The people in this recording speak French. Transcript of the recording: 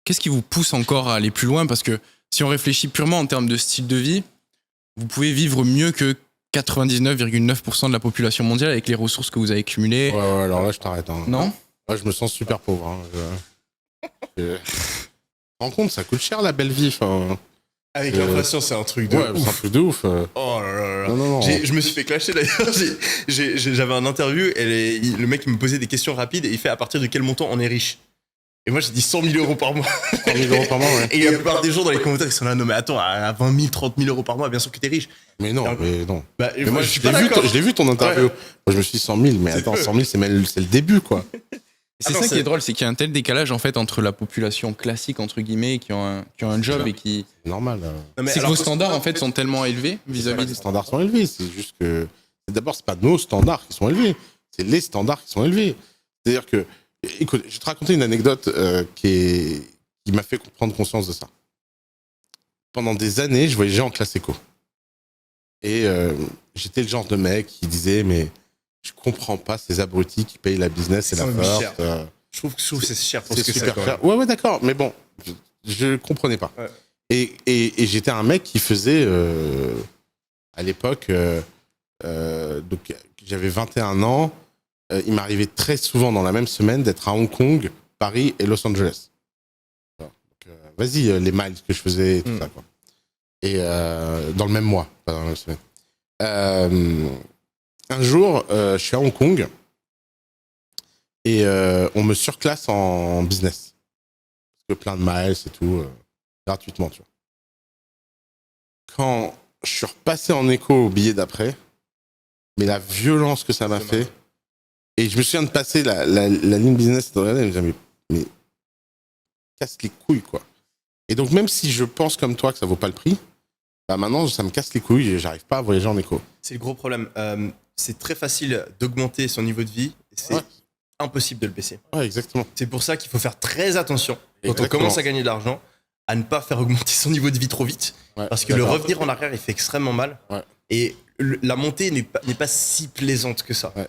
qu'est-ce qui vous pousse encore à aller plus loin? Parce que si on réfléchit purement en termes de style de vie, vous pouvez vivre mieux que 99,9% de la population mondiale avec les ressources que vous avez accumulées. Ouais, alors là, je t'arrête. Hein. Non? Ouais, je me sens super pauvre. Hein. Tu te rends compte, ça coûte cher la belle vie. Enfin, Avec l'inflation, c'est un truc de ouais, ouf. c'est un truc de ouf. Oh là là là. Non. Je me suis fait clasher d'ailleurs. J'avais un interview, le mec me posait des questions rapides et il fait à partir de quel montant on est riche. Et moi j'ai dit 100 000 euros par mois. 100 000 euros par mois, ouais. Et la plupart des gens dans les commentaires ils sont là, non mais attends, à 20 000, 30 000 euros par mois, bien sûr que t'es riche. Mais non. Bah, Mais moi, je suis je pas d'accord. l'ai vu ton interview. Ouais. Moi, je me suis dit 100 000, mais attends, 100 000, c'est le début, quoi. C'est ça qui est drôle, c'est qu'il y a un tel décalage en fait entre la population classique entre guillemets qui ont un job et qui. C'est normal. Non, mais C'est que alors, vos standards en fait sont tellement élevés vis-à-vis Les des standards sont élevés. C'est juste que. D'abord, c'est pas nos standards qui sont élevés. C'est les standards qui sont élevés. C'est-à-dire que. Écoute, je vais te raconter une anecdote qui m'a fait prendre conscience de ça. Pendant des années, je voyageais en classe éco. Et j'étais le genre de mec qui disait, mais je comprends pas ces abrutis qui payent la business et la force. Je trouve que c'est cher pour C'est ce que super c'est. cher. Ouais, d'accord. Mais bon, je comprenais pas. Ouais. Et j'étais un mec qui faisait, à l'époque, donc j'avais 21 ans. Il m'arrivait très souvent dans la même semaine d'être à Hong Kong, Paris et Los Angeles. Donc, vas-y, les miles que je faisais, tout ça, quoi. Et dans le même mois, pas dans la même semaine. Un jour, je suis à Hong Kong et on me surclasse en business. Parce que plein de miles et tout, gratuitement, tu vois. Quand je suis repassé en éco au billet d'après, mais la violence que ça m'a fait. Et je me souviens de passer la ligne business et de regarder et me dire, mais casse les couilles, quoi. Et donc, même si je pense comme toi que ça vaut pas le prix, bah maintenant, ça me casse les couilles et j'arrive pas à voyager en éco. C'est le gros problème. C'est très facile d'augmenter son niveau de vie et c'est impossible de le baisser. Ouais, exactement. C'est pour ça qu'il faut faire très attention quand Exactement. on commence à gagner de l'argent à ne pas faire augmenter son niveau de vie trop vite. Ouais, Parce que le revenir en arrière, il fait extrêmement mal. Ouais. Et la montée n'est pas si plaisante que ça. Ouais.